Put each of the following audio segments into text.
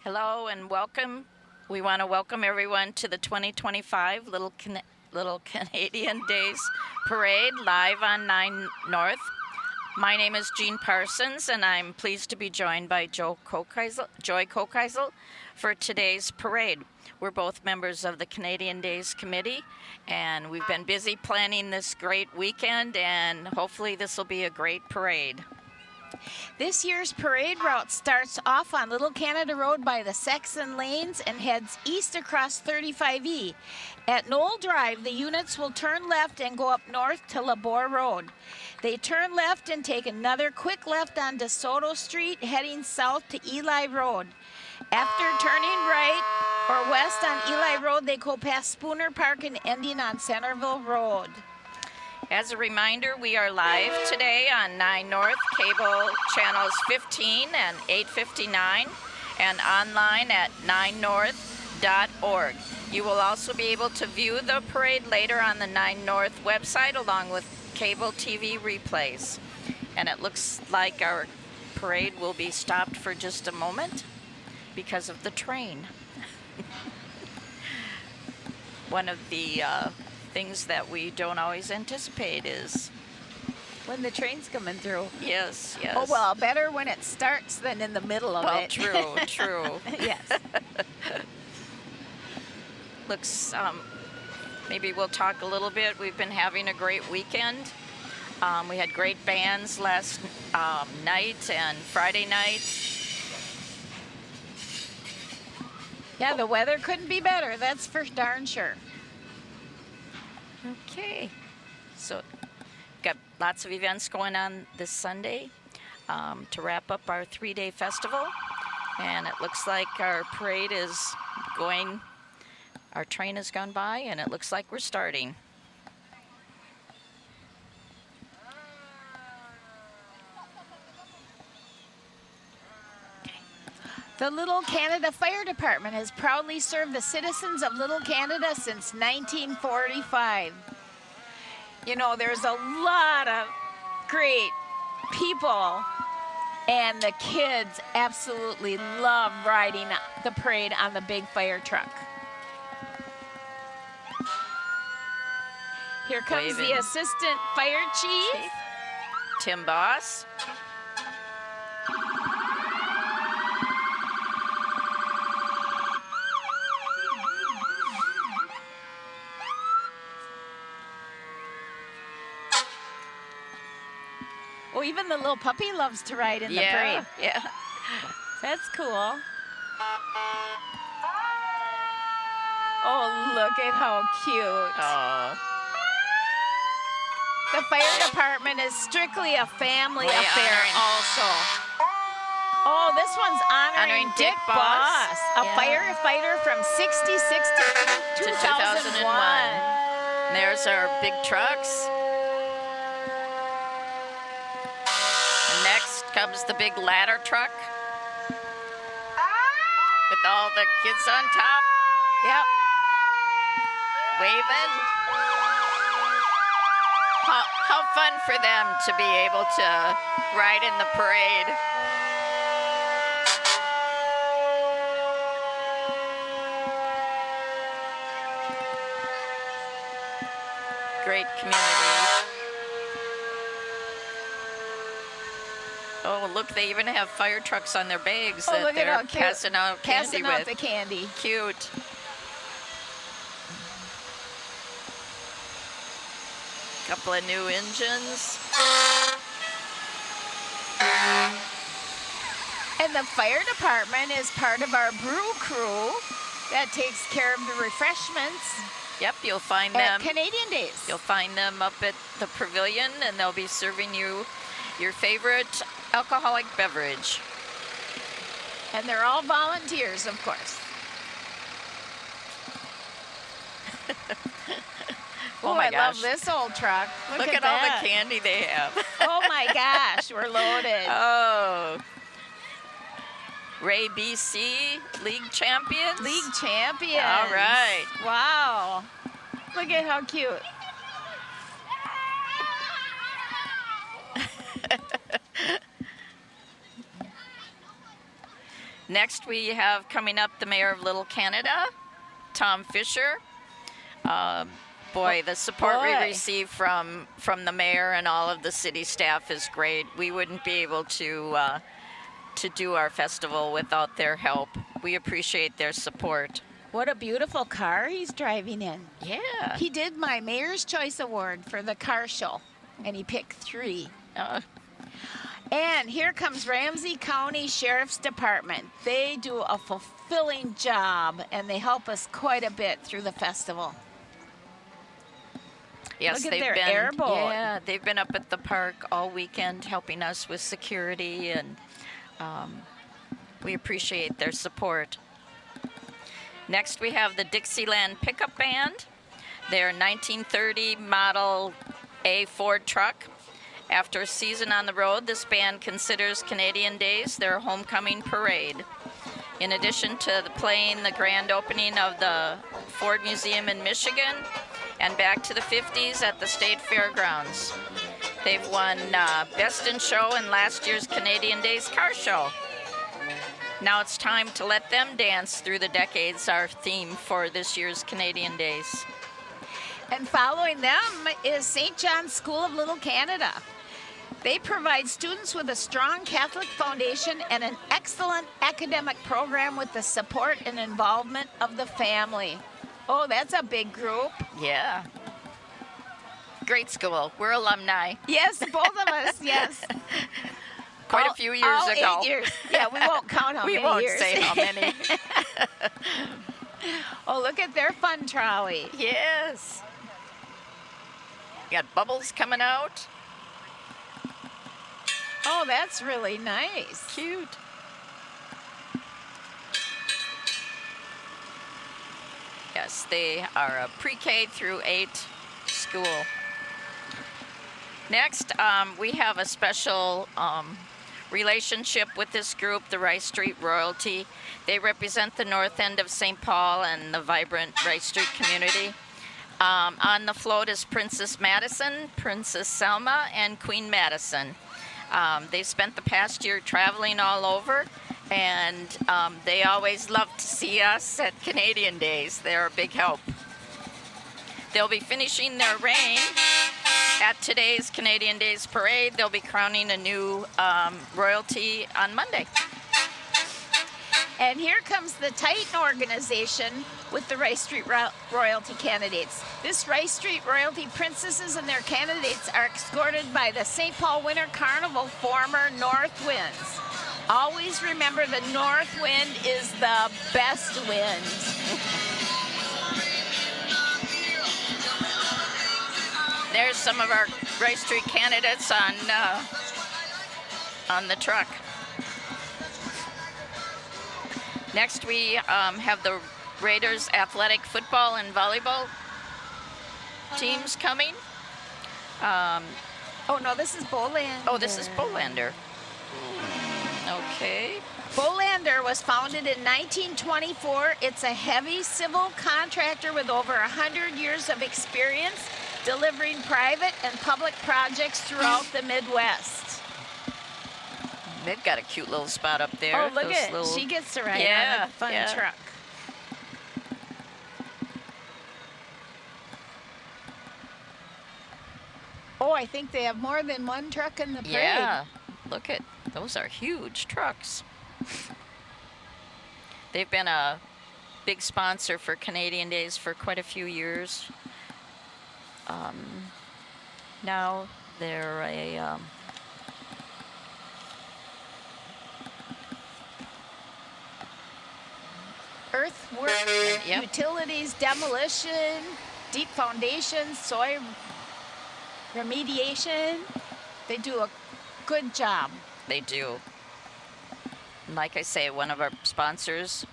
Hello and welcome. We want to welcome everyone to the 2025 Little Canadian Days Parade live on 9 North. My name is Jean Parsons and I'm pleased to be joined by Joy Kokeisel for today's parade. We're both members of the Canadian Days Committee and we've been busy planning this great weekend and hopefully this will be a great parade. This year's parade route starts off on Little Canada Road by the Sexton Lanes and heads east across 35E. At Knoll Drive, the units will turn left and go up north to Labor Road. They turn left and take another quick left on DeSoto Street, heading south to Eli Road. After turning right or west on Eli Road, they go past Spooner Park and ending on Centerville Road. As a reminder, we are live today on 9 North, cable channels 15 and 859, and online at 9north.org. You will also be able to view the parade later on the 9 North website along with cable TV replays. And it looks like our parade will be stopped for just a moment because of the train. One of the things that we don't always anticipate is when the train's coming through. Yes. Oh, well, better when it starts than in the middle of it. Well, true. Yes. Looks, maybe we'll talk a little bit. We've been having a great weekend. We had great bands last night and Friday night. Yeah, the weather couldn't be better, that's for darn sure. Okay, so got lots of events going on this Sunday to wrap up our 3-day festival, and it looks like our parade is going, our train has gone by, and it looks like we're starting. The Little Canada Fire Department has proudly served the citizens of Little Canada since 1945. You know, there's a lot of great people, and the kids absolutely love riding the parade on the big fire truck. Here comes the Assistant Fire Chief, Tim Boss. Oh, even the little puppy loves to ride in the parade. Yeah. That's cool. Oh, look at how cute. Oh. The fire department is strictly a family affair also. Oh, this one's honoring Dick Boss, a firefighter from 66 to 2001. There's our big trucks. Next comes the big ladder truck with all the kids on top. Yep. Waving. How fun for them to be able to ride in the parade. Great community. Oh, look, they even have fire trucks on their bags that they're passing out candy with. The candy. Cute. Couple of new engines. And the fire department is part of our brew crew that takes care of the refreshments. Yep, you'll find at them. Canadian Days. You'll find them up at the pavilion, and they'll be serving you your favorite alcoholic beverage. And they're all volunteers, of course. Oh my gosh. I love this old truck. Look at all the candy they have. Oh my gosh, we're loaded. Oh. Ray BC, league champions. League champions. All right. Wow. Look at how cute. Next, we have coming up the Mayor of Little Canada, Tom Fisher. Boy, the support we Boy. receive from the mayor and all of the city staff is great. We wouldn't be able to do our festival without their help. We appreciate their support. What a beautiful car he's driving in. Yeah. He did my Mayor's Choice Award for the car show, and he picked 3. Uh, And here comes Ramsey County Sheriff's Department. They do a fulfilling job, and they help us quite a bit through the festival. yes, Look at they've their been. airboat. Yeah, they've been up at the park all weekend helping us with security, and we appreciate their support. Next, we have the Dixieland Pickup Band. Their 1930 Model A Ford truck. After a season on the road, this band considers Canadian Days their homecoming parade. In addition to playing the grand opening of the Ford Museum in Michigan and back to the 50s at the State Fairgrounds. They've won Best in Show in last year's Canadian Days car show. Now it's time to let them dance through the decades, our theme for this year's Canadian Days. And following them is St. John's School of Little Canada. They provide students with a strong Catholic foundation and an excellent academic program with the support and involvement of the family. Oh, that's a big group. Yeah. Great school. We're alumni. Yes, both of us, yes. Quite All- a few years all ago. 8 years. Yeah, we won't count how We many won't years. say how many. Oh, look at their fun trolley. Yes. Got bubbles coming out. Oh, that's really nice. Cute. Yes, they are a pre-K through 8 school. Next, we have a special relationship with this group, the Rice Street Royalty. They represent the north end of St. Paul and the vibrant Rice Street community. On the float is Princess Madison, Princess Selma, and Queen Madison. They spent the past year traveling all over, and they always love to see us at Canadian Days. They're a big help. They'll be finishing their reign at today's Canadian Days Parade. They'll be crowning a new royalty on Monday. And here comes the Titan organization with the Rice Street Royalty candidates. This Rice Street Royalty princesses and their candidates are escorted by the St. Paul Winter Carnival former North Winds. Always remember the North Wind is the best wind. There's some of our Rice Street candidates on the truck. Next, we have the Raiders athletic football and volleyball teams coming. Oh no, this is Bolander. Oh, this is Bolander. Okay. Bolander was founded in 1924. It's a heavy civil contractor with over 100 years of experience delivering private and public projects throughout the Midwest. They've got a cute little spot up there. Oh, look Those at little- she gets to ride on Yeah, a fun yeah. truck. Oh, I think they have more than one truck in the parade. Yeah. Look at those are huge trucks. They've been a big sponsor for Canadian Days for quite a few years. Now they're a Earthwork, Yep. utilities, demolition, deep foundation, soil remediation. They do a good job. they do. Like I say, one of our sponsors.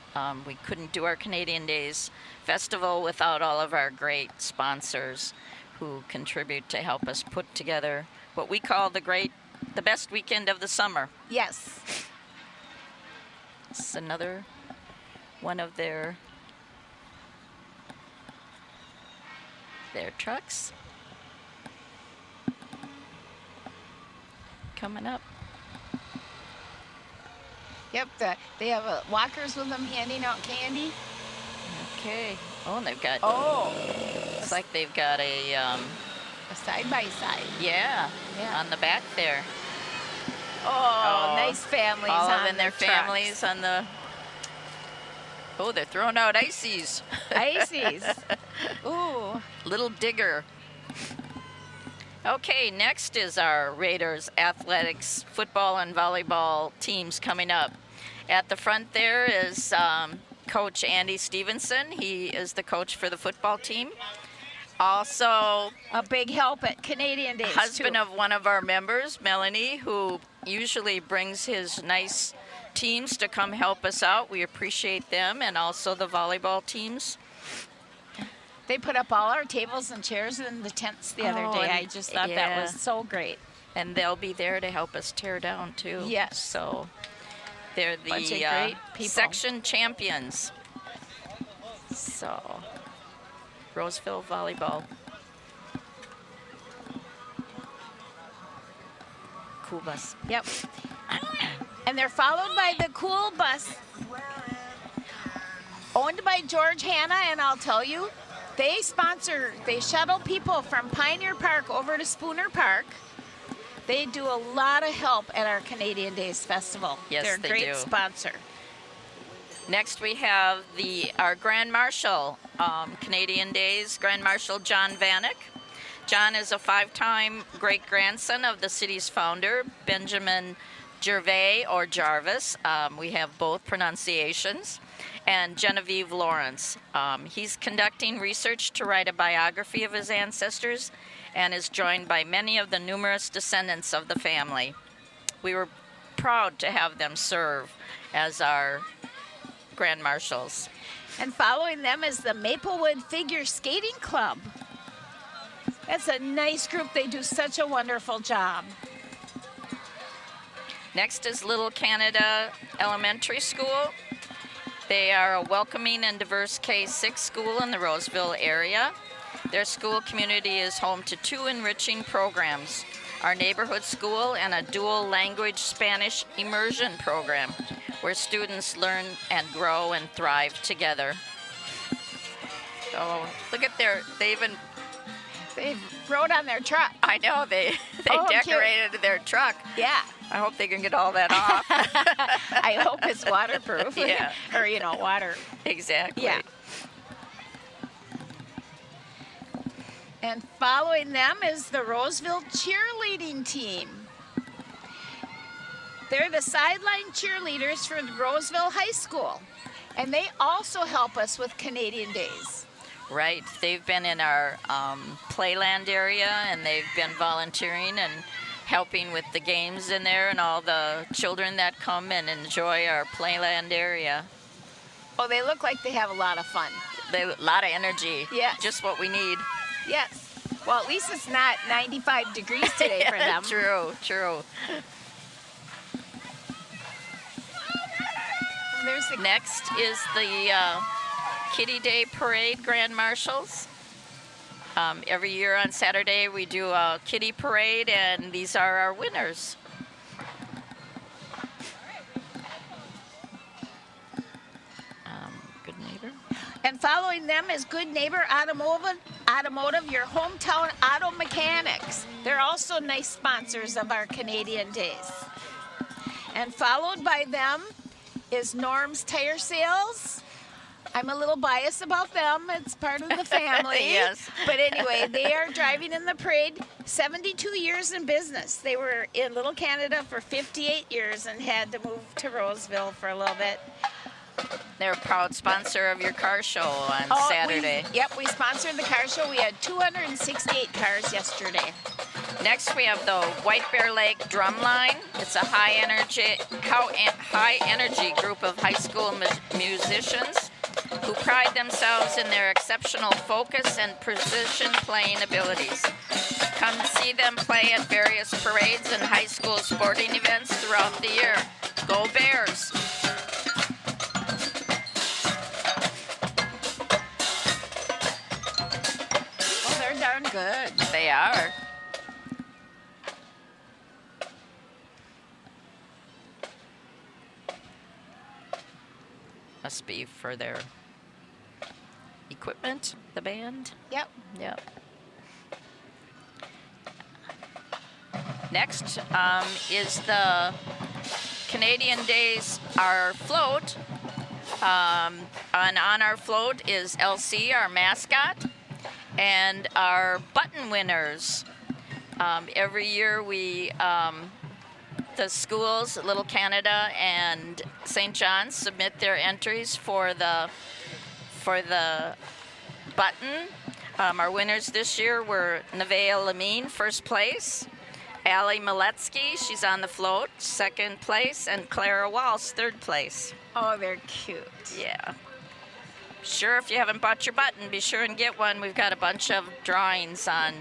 We couldn't do our Canadian Days festival without all of our great sponsors who contribute to help us put together what we call the best weekend of the summer. Yes. It's another one of their trucks coming up. Yep, they have walkers with them handing out candy. Okay. Oh, and they've got. Oh, It's like they've got a. a side by side. Yeah. Yeah. On the back there. Oh, nice families All on of in their the trucks. families on the. Oh, they're throwing out ices. Ices. Ooh. Little digger. Okay, next is our Raiders athletics, football and volleyball teams coming up. At the front there is Coach Andy Stevenson. He is the coach for the football team. Also, A big help at Canadian Days, husband too. of one of our members, Melanie, who usually brings his nice teams to come help us out. We appreciate them, and also the volleyball teams. They put up all our tables and chairs in the tents the other Oh, day. I and- just thought that yeah. was so great. And they'll be there to help us tear down too. Yes. So they're the Bunch of great people. section champions. So Roseville volleyball. Cool bus. Yep. And they're followed by the Cool Bus, owned by George Hanna, and I'll tell you, they shuttle people from Pioneer Park over to Spooner Park. They do a lot of help at our Canadian Days Festival. Yes, they're a they great do. sponsor. Next we have our Grand Marshal, Canadian Days, Grand Marshal John Vanek. John is a 5-time great-grandson of the city's founder, Benjamin Gervais or Jarvis. We have both pronunciations. And Genevieve Lawrence. He's conducting research to write a biography of his ancestors and is joined by many of the numerous descendants of the family. We were proud to have them serve as our Grand Marshals. And following them is the Maplewood Figure Skating Club. That's a nice group. They do such a wonderful job. Next is Little Canada Elementary School. They are a welcoming and diverse K-6 school in the Roseville area. Their school community is home to 2 enriching programs, our neighborhood school and a dual language Spanish immersion program, where students learn and grow and thrive together. So look at they wrote on their truck. I know, they Oh, cute. decorated their truck. Yeah. I hope they can get all that off. I hope it's waterproof. Yeah. Or, water. Exactly. Yeah. And following them is the Roseville cheerleading team. They're the sideline cheerleaders for Roseville High School. And they also help us with Canadian Days. Right. They've been in our playland area, and they've been volunteering and helping with the games in there and all the children that come and enjoy our playland area. Oh, they look like they have a lot of fun. A lot of energy. Yes. Just what we need. Yes. Well, at least it's not 95 degrees today for them. True. There's the Next is the Kitty Day Parade Grand Marshals. Every year on Saturday we do a kitty parade, and these are our winners. Good Neighbor. And following them is Good Neighbor Automotive, your hometown auto mechanics. They're also nice sponsors of our Canadian Days. And followed by them is Norm's Tire Sales. I'm a little biased about them. It's part of the family. Yes. But anyway, they are driving in the parade. 72 years in business. They were in Little Canada for 58 years and had to move to Roseville for a little bit. They're a proud sponsor of your car show on Saturday. We sponsored the car show. We had 268 cars yesterday. Next, we have the White Bear Lake Drumline. It's a high energy group of high school musicians who pride themselves in their exceptional focus and precision playing abilities. Come see them play at various parades and high school sporting events throughout the year. Go Bears! Well, they're darn good. They are. Must be for their equipment, the band. Yep. Yep. Next is the Canadian Days, our float. And on our float is LC, our mascot, and our button winners. Every year the schools, Little Canada and St. John's, submit their entries for the button. Our winners this year were Nevaeh Lamine, first place. Allie Maletsky, she's on the float, second place, and Clara Walsh, third place. Oh, they're cute. Yeah. Sure, if you haven't bought your button, be sure and get one. We've got a bunch of drawings on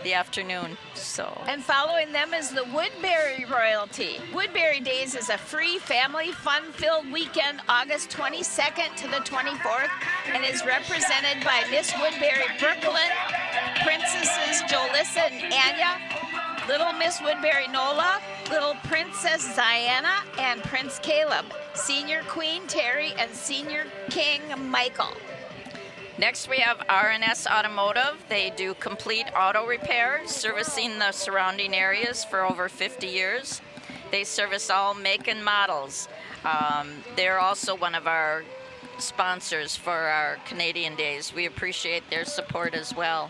the afternoon. So. And following them is the Woodbury Royalty. Woodbury Days is a free family fun-filled weekend, August 22nd to the 24th, and is represented by Miss Woodbury Brooklyn, Princesses Jolissa and Anya, Little Miss Woodbury Nola, Little Princess Diana, and Prince Caleb, Senior Queen Terry, and Senior King Michael. Next, we have RNS Automotive. They do complete auto repair, servicing the surrounding areas for over 50 years. They service all make and models. They're also one of our sponsors for our Canadian Days. We appreciate their support as well.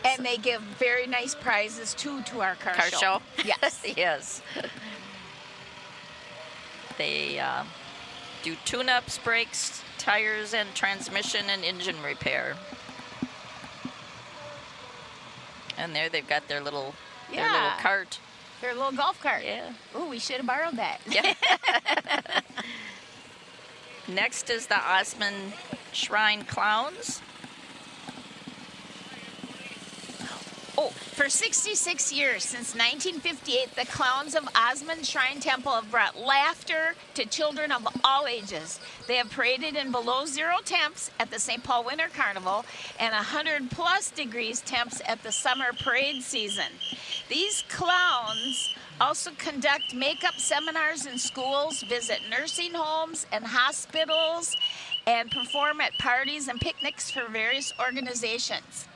And they give very nice prizes, too, to our car show. Yes. Yes. They do tune-ups, brakes, tires, and transmission and engine repair. And there they've got their little cart. Their little golf cart. Yeah. Ooh, we should have borrowed that. Yeah. Next is the Osmond Shrine Clowns. Oh, for 66 years, since 1958, the clowns of Osmond Shrine Temple have brought laughter to children of all ages. They have paraded in below zero temps at the St. Paul Winter Carnival and 100+ degrees temps at the summer parade season. These clowns also conduct makeup seminars in schools, visit nursing homes and hospitals, and perform at parties and picnics for various organizations.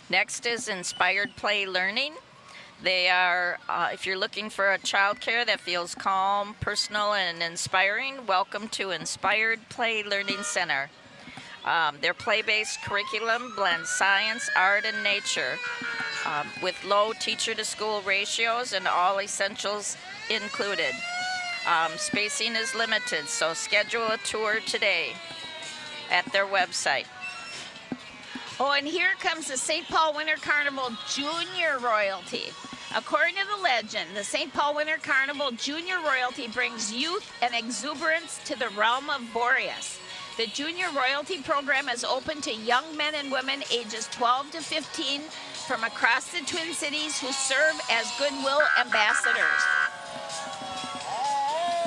Next is Inspired Play Learning. They are, if you're looking for a childcare that feels calm, personal, and inspiring, welcome to Inspired Play Learning Center. Their play-based curriculum blends science, art, and nature with low teacher-to-school ratios and all essentials included. Spacing is limited, so schedule a tour today at their website. Oh, and here comes the St. Paul Winter Carnival Junior Royalty. According to the legend, the St. Paul Winter Carnival Junior Royalty brings youth and exuberance to the realm of Boreas. The Junior Royalty program is open to young men and women ages 12 to 15 from across the Twin Cities who serve as goodwill ambassadors.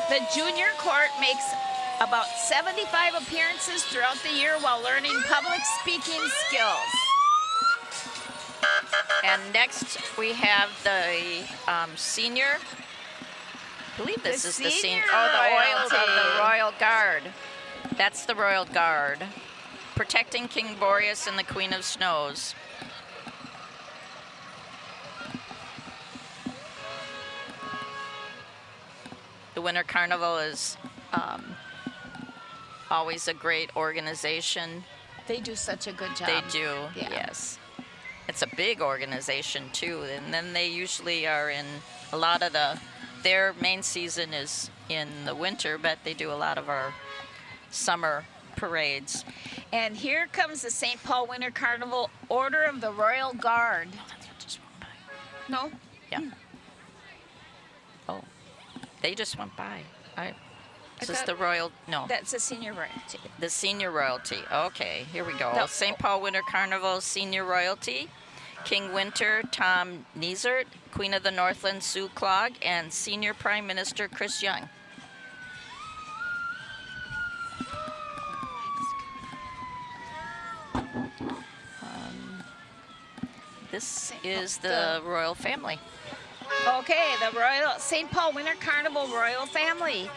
The Junior Court makes about 75 appearances throughout the year while learning public speaking skills. And next we have the senior. I believe this is the senior. Oh, the oil of the Royal Guard. That's the Royal Guard, protecting King Boreas and the Queen of Snows. The Winter Carnival is always a great organization. They do such a good job. They do, yes. It's a big organization too, and then they usually are in a lot of their main season is in the winter, but they do a lot of our summer parades. And here comes the St. Paul Winter Carnival Order of the Royal Guard. Oh, that just went by. No? Yeah. Oh, they just went by. Is this the royal? No. That's the senior royalty. The senior royalty. Okay, here we go. No. St. Paul Winter Carnival senior royalty. King Winter, Tom Niezert, Queen of the Northland, Sue Clogg, and Senior Prime Minister Chris Young. This is the royal family. Okay, the Royal St. Paul Winter Carnival Royal Family.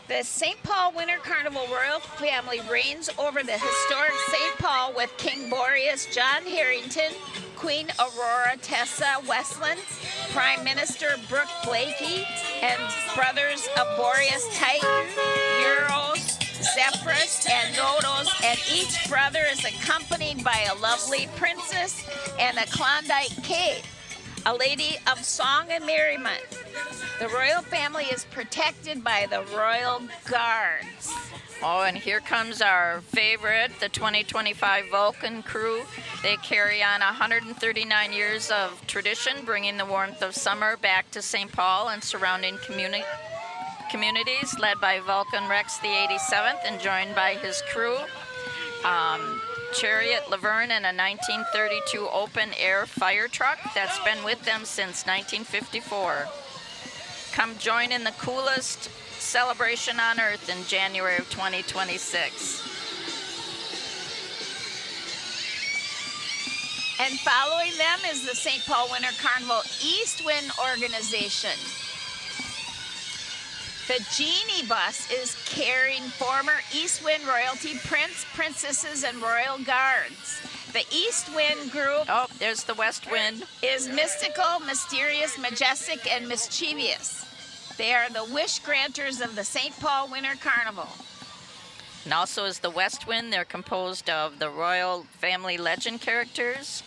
The St. Paul Winter Carnival Royal Family reigns over the historic St. Paul with King Boreas John Harrington, Queen Aurora Tessa Westland, Prime Minister Brooke Blakey, and brothers of Boreas Titan, Euros, Zephyrus, and Nodos, and each brother is accompanied by a lovely princess and a Klondike cake, a lady of song and merriment. The royal family is protected by the Royal Guards. Oh, and here comes our favorite, the 2025 Vulcan crew. They carry on 139 years of tradition, bringing the warmth of summer back to St. Paul and surrounding communities, led by Vulcan Rex the 87th and joined by his crew. Chariot Laverne and a 1932 open-air fire truck that's been with them since 1954. Come join in the coolest celebration on earth in January of 2026. And following them is the St. Paul Winter Carnival East Wind organization. The Genie Bus is carrying former East Wind royalty prince, princesses, and royal guards. The East Wind group Oh, there's the West Wind. is mystical, mysterious, majestic, and mischievous. They are the wish granters of the St. Paul Winter Carnival. And also is the West Wind. They're composed of the royal family legend characters,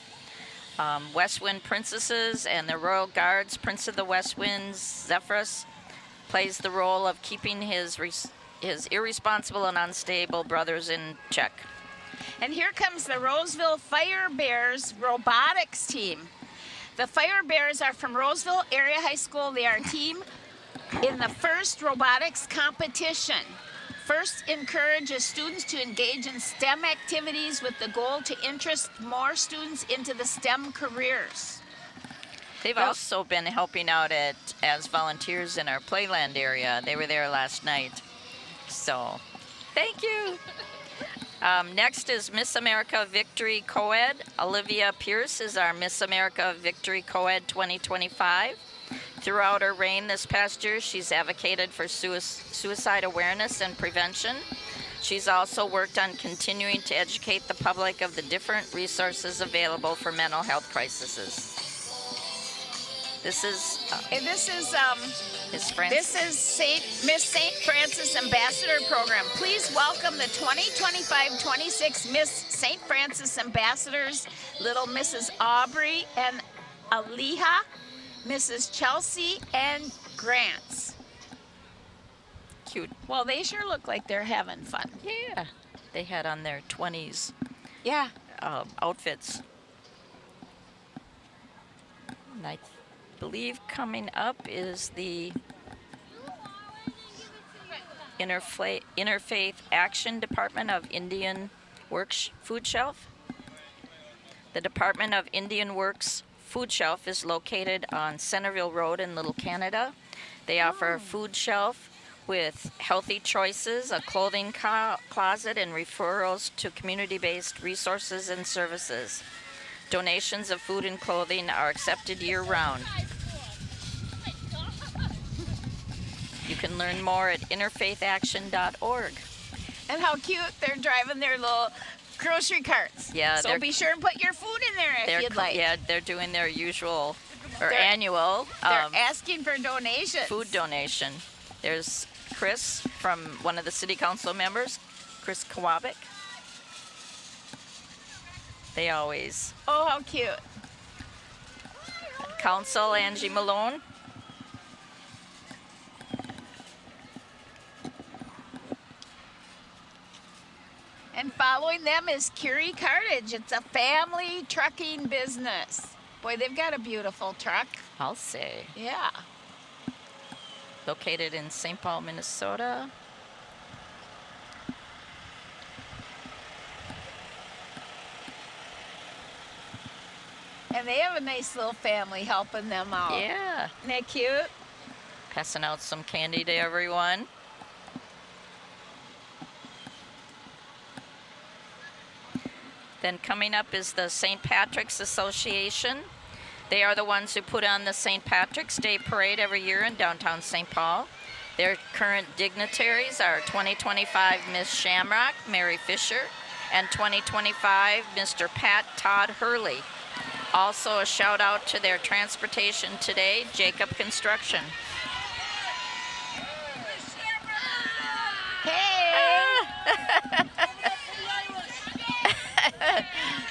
West Wind princesses, and the royal guards. Prince of the West Winds, Zephyrus, plays the role of keeping his irresponsible and unstable brothers in check. And here comes the Roseville Fire Bears robotics team. The Fire Bears are from Roseville Area High School. They are a team in the first robotics competition. First encourages students to engage in STEM activities with the goal to interest more students into the STEM careers. They've also been helping out as volunteers in our Playland area. They were there last night. So, thank you. Next is Miss America Victory Co-ed. Olivia Pierce is our Miss America Victory Co-ed 2025. Throughout her reign this past year, she's advocated for suicide awareness and prevention. She's also worked on continuing to educate the public of the different resources available for mental health crises. This is Miss Francis. This is Miss St. Francis Ambassador Program. Please welcome the 2025-26 Miss St. Francis Ambassadors, little Mrs. Aubrey and Aliha, Mrs. Chelsea and Grants. Cute. Well, they sure look like they're having fun. Yeah. They had on their 20s Yeah. outfits. And I believe coming up is the Interfaith Action Department of Indian Works Food Shelf. The Department of Indian Works Food Shelf is located on Centerville Road in Little Canada. They offer a food shelf with healthy choices, a clothing closet, and referrals to community-based resources and services. Donations of food and clothing are accepted year-round. You can learn more at interfaithaction.org. And how cute they're driving their little grocery carts. Yeah, So be sure and put your food in there if you'd like. Yeah, they're doing their usual or They're- annual They're asking for donations. food donation. There's Chris from one of the city council members, Chris Kowabik. They always. Oh, how cute. Council Angie Malone. And following them is Curie Cartage. It's a family trucking business. Boy, they've got a beautiful truck. I'll say. Yeah. Located in St. Paul, Minnesota. And they have a nice little family helping them out. Yeah. Isn't that cute? Passing out some candy to everyone. Then coming up is the St. Patrick's Association. They are the ones who put on the St. Patrick's Day Parade every year in downtown St. Paul. Their current dignitaries are 2025 Miss Shamrock, Mary Fisher, and 2025 Mr. Pat Todd Hurley. Also a shout out to their transportation today, Jacob Construction. Hey!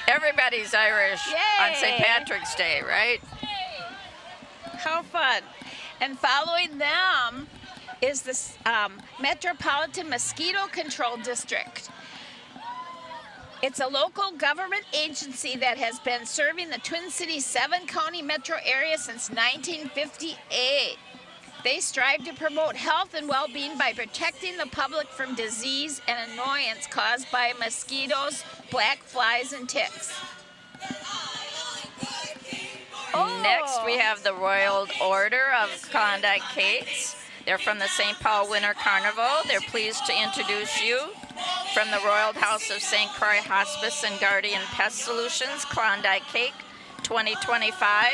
Everybody's Irish on St. Yay! Patrick's Day, right? How fun. And following them is the Metropolitan Mosquito Control District. It's a local government agency that has been serving the Twin Cities 7-county metro area since 1958. They strive to promote health and well-being by protecting the public from disease and annoyance caused by mosquitoes, black flies, and ticks. Next, we have the Royal Order of Klondike Kates. They're from the St. Paul Winter Carnival. They're pleased to introduce you from the Royal House of St. Croix Hospice and Guardian Pest Solutions, Klondike Cake 2025,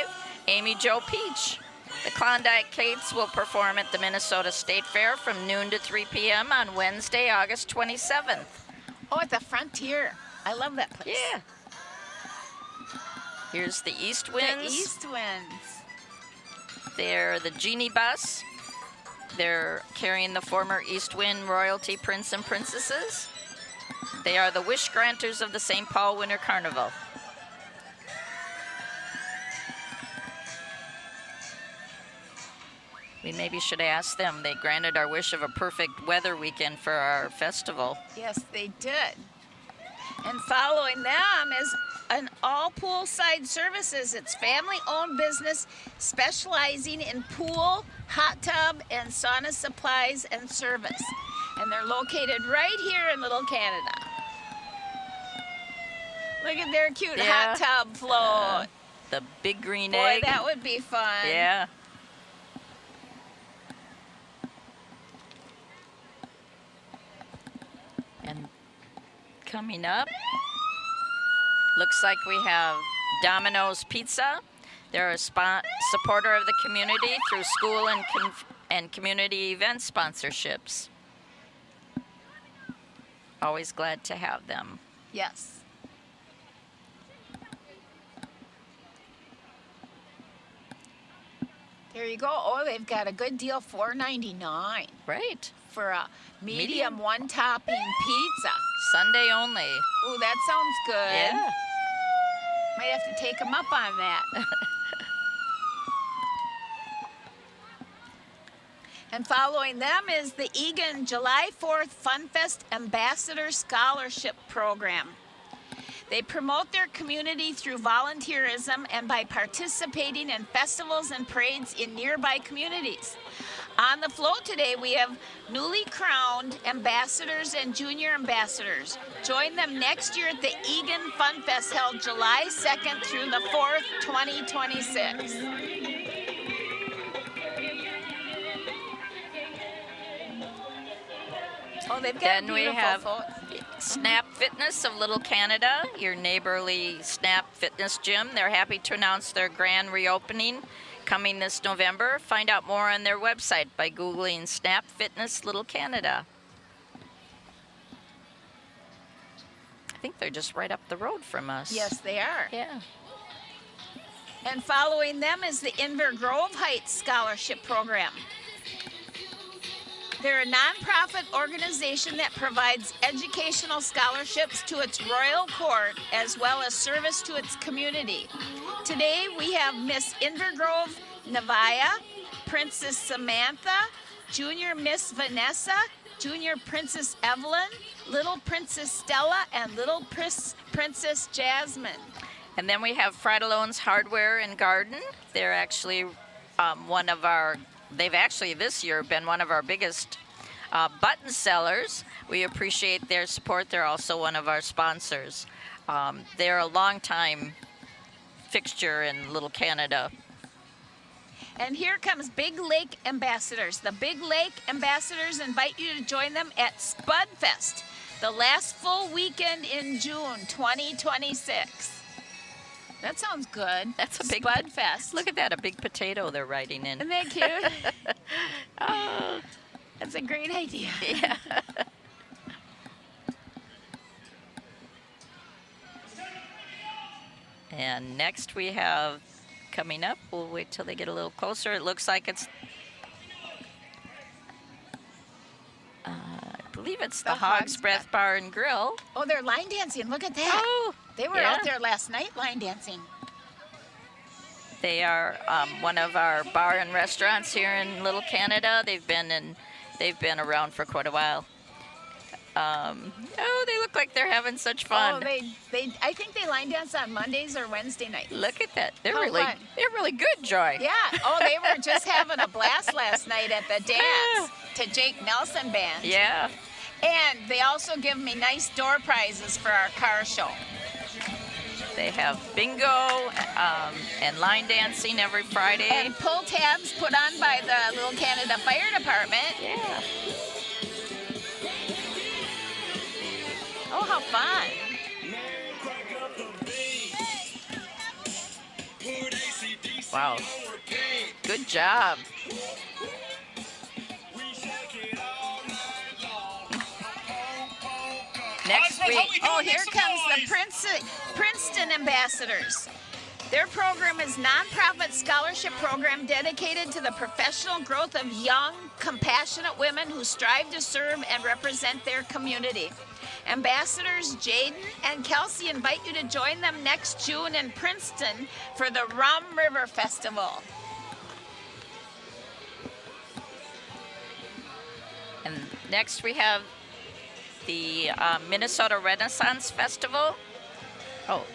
Amy Jo Peach. The Klondike Kates will perform at the Minnesota State Fair from noon to 3 p.m. on Wednesday, August 27th. Oh, at the Frontier. I love that place. Yeah. Here's the East Winds. The East Winds. They're the Genie Bus. They're carrying the former East Wind royalty prince and princesses. They are the wish granters of the St. Paul Winter Carnival. We maybe should ask them. They granted our wish of a perfect weather weekend for our festival. Yes, they did. And following them is an all poolside services. It's family-owned business specializing in pool, hot tub, and sauna supplies and service. And they're located right here in Little Canada. Look at their cute hot tub float. The big green Boy, egg. that would be fun. Yeah. And coming up, looks like we have Domino's Pizza. They're a supporter of the community through school and community event sponsorships. Always glad to have them. Yes. There you go. Oh, they've got a good deal, $4.99 Right. for a medium Medium? one-topping pizza. Sunday only. Ooh, that sounds good. Yeah. Might have to take them up on that. And following them is the Egan July 4th Fun Fest Ambassador Scholarship Program. They promote their community through volunteerism and by participating in festivals and parades in nearby communities. On the float today, we have newly crowned ambassadors and junior ambassadors. Join them next year at the Egan Fun Fest held July 2nd through the 4th, 2026. Oh, they've got Then a we beautiful have float. Snap Fitness of Little Canada, your neighborly Snap Fitness gym. They're happy to announce their grand reopening coming this November. Find out more on their website by Googling Snap Fitness Little Canada. I think they're just right up the road from us. Yes, they are. Yeah. And following them is the Inver Grove Heights Scholarship Program. They're a nonprofit organization that provides educational scholarships to its royal court as well as service to its community. Today we have Miss Invergrove Nevaeh, Princess Samantha, Junior Miss Vanessa, Junior Princess Evelyn, Little Princess Stella, and Little Princess Jasmine. And then we have Fratalone's Hardware and Garden. They're actually they've actually this year been one of our biggest button sellers. We appreciate their support. They're also one of our sponsors. They're a longtime fixture in Little Canada. And here comes Big Lake Ambassadors. The Big Lake Ambassadors invite you to join them at Spudfest, the last full weekend in June 2026. That sounds good. That's a big Spud Fest. Look at that, a big potato they're riding in. Isn't that cute? Oh, That's a great idea. yeah. And next we have coming up, we'll wait till they get a little closer. It looks like it's, I believe it's the Hog's Breath Bar and Grill. Oh, they're line dancing. Look at that. Oh, They were yeah. out there last night line dancing. They are one of our bar and restaurants here in Little Canada. They've been around for quite a while. Oh, they look like they're having such fun. Oh, I think they line dance on Mondays or Wednesday nights. Look at that. They're How fun. really good, Joy. Yeah. Oh, they were just having a blast last night at the dance to Jake Nelson Band. Yeah. And they also give me nice door prizes for our car show. They have bingo and line dancing every Friday. And pull tabs put on by the Little Canada Fire Department. Yeah. Oh, how fun. Wow. Good job. Next week. Oh, here comes the Princeton Ambassadors. Their program is nonprofit scholarship program dedicated to the professional growth of young, compassionate women who strive to serve and represent their community. Ambassadors Jaden and Kelsey invite you to join them next June in Princeton for the Rum River Festival. And next we have the Minnesota Renaissance Festival. Oh,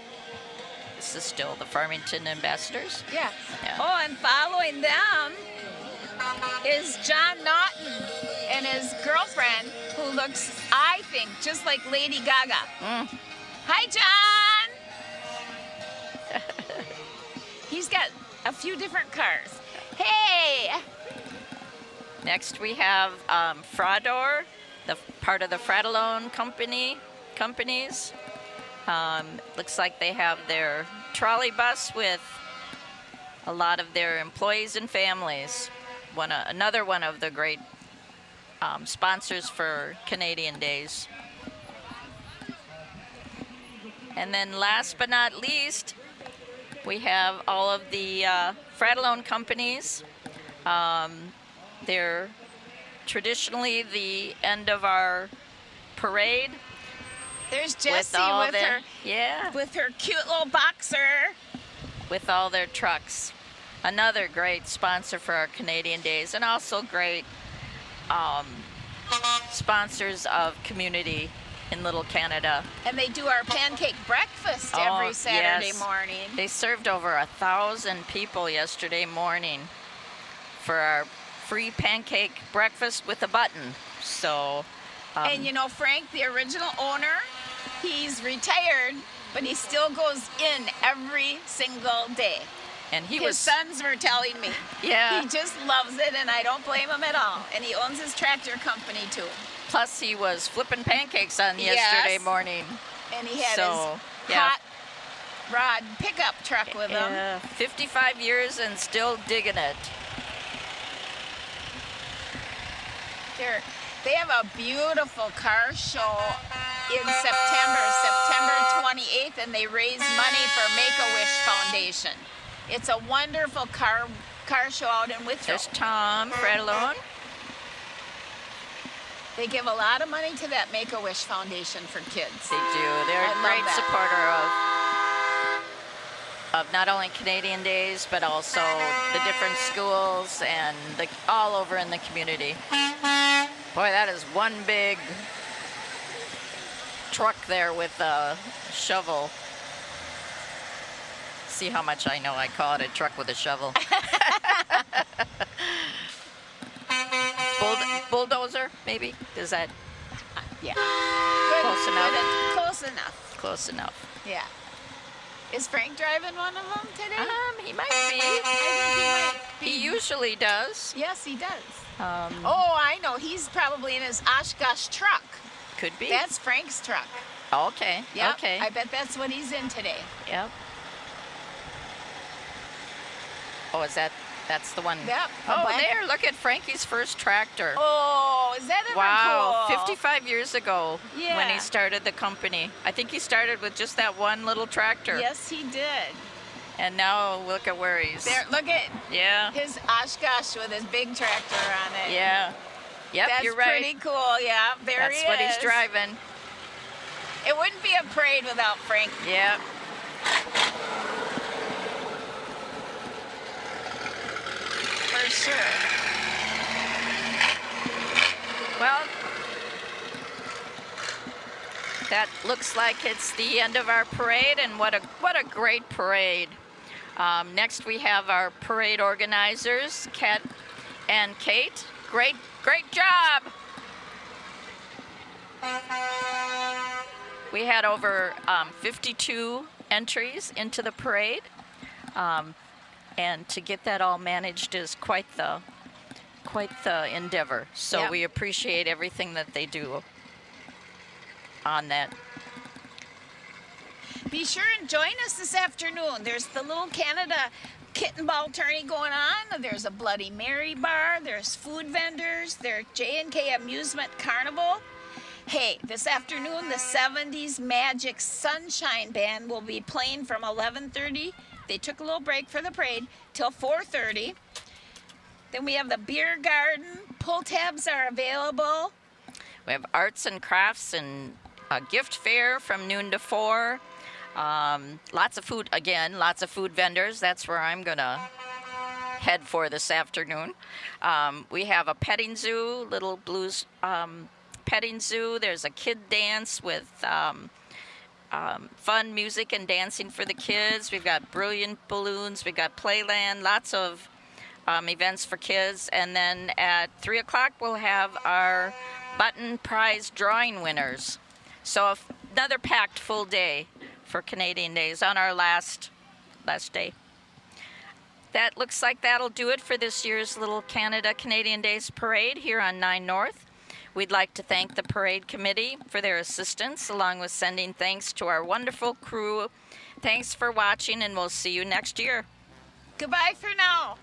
this is still the Farmington Ambassadors. Yeah. Yeah. Oh, and following them is John Naughton and his girlfriend, who looks, I think, just like Lady Gaga. Mm. Hi, John! He's got a few different cars. Hey! Next we have Frador, the part of the Fratellone companies. Looks like they have their trolley bus with a lot of their employees and families. Another one of the great sponsors for Canadian Days. And then last but not least, we have all of the Fratellone companies. They're traditionally the end of our parade. There's Jessie with her cute little boxer. With all their trucks. Another great sponsor for our Canadian Days, and also great sponsors of community in Little Canada. And they do our pancake breakfast every Saturday yes. morning. They served over 1,000 people yesterday morning for our free pancake breakfast with a button. So, and you know, Frank, the original owner, he's retired, but he still goes in every single day. and His sons were telling me. Yeah. He just loves it, and I don't blame him at all. And he owns his tractor company, too. Plus, he was flipping pancakes on Yes. yesterday morning. And he had So, his yeah. hot rod pickup truck with him. 55 years and still digging it. They have a beautiful car show in September 28th, and they raise money for Make-A-Wish Foundation. It's a wonderful car show out in Withrow. There's Tom Fratellone. They give a lot of money to that Make-A-Wish Foundation for kids. They do. They're I a love great that. supporter of not only Canadian Days, but also the different schools and all over in the community. Boy, that is one big truck there with a shovel. See how much I know. I call it a truck with a shovel. Bulldozer, maybe? Is that Yeah. Close enough. Close enough. close enough? Yeah. Is Frank driving one of them today? He might be. I think he might He usually does. Yes, he does. Oh, Oh, I know. He's probably in his Oshkosh truck. could be. That's Frank's truck. Okay. Yep. Okay. I bet that's what he's in today. Yep. Oh, that's the one? Yep, the Oh, black- there, look at Frankie's first tractor. Oh, is that ever Wow, cool? 55 years ago when Yeah. he started the company. I think he started with just that one little tractor. Yes, he did. And now look at where he's. There, look at Yeah, his Oshkosh with his big tractor on it. yeah. Yep, That's you're right. pretty cool. Yeah, there That's he what is. he's driving. It wouldn't be a parade without Frank. Yep. For sure. Well, that looks like it's the end of our parade, and what a great parade. Next we have our parade organizers, Kat and Kate. Great job. We had over 52 entries into the parade, and to get that all managed is quite the endeavor. So Yep. we appreciate everything that they do on that. Be sure and join us this afternoon. There's the Little Canada Kitten Ball Tourney going on. There's a Bloody Mary bar. There's food vendors. There's J&K Amusement Carnival. Hey, this afternoon, the 70s Magic Sunshine Band will be playing from 11:30. They took a little break for the parade till 4:30. Then we have the beer garden. Pull tabs are available. We have arts and crafts and a gift fair from noon to 4. Lots of food, again, lots of food vendors. That's where I'm going to head for this afternoon. We have a petting zoo, Little Blues petting zoo. There's a kid dance with fun music and dancing for the kids. We've got brilliant balloons. We've got playland, lots of events for kids. And then at 3 o'clock, we'll have our button prize drawing winners. So another packed full day for Canadian Days on our last day. That looks like that'll do it for this year's Little Canada Canadian Days Parade here on 9 North. We'd like to thank the parade committee for their assistance, along with sending thanks to our wonderful crew. Thanks for watching, and we'll see you next year. Goodbye for now.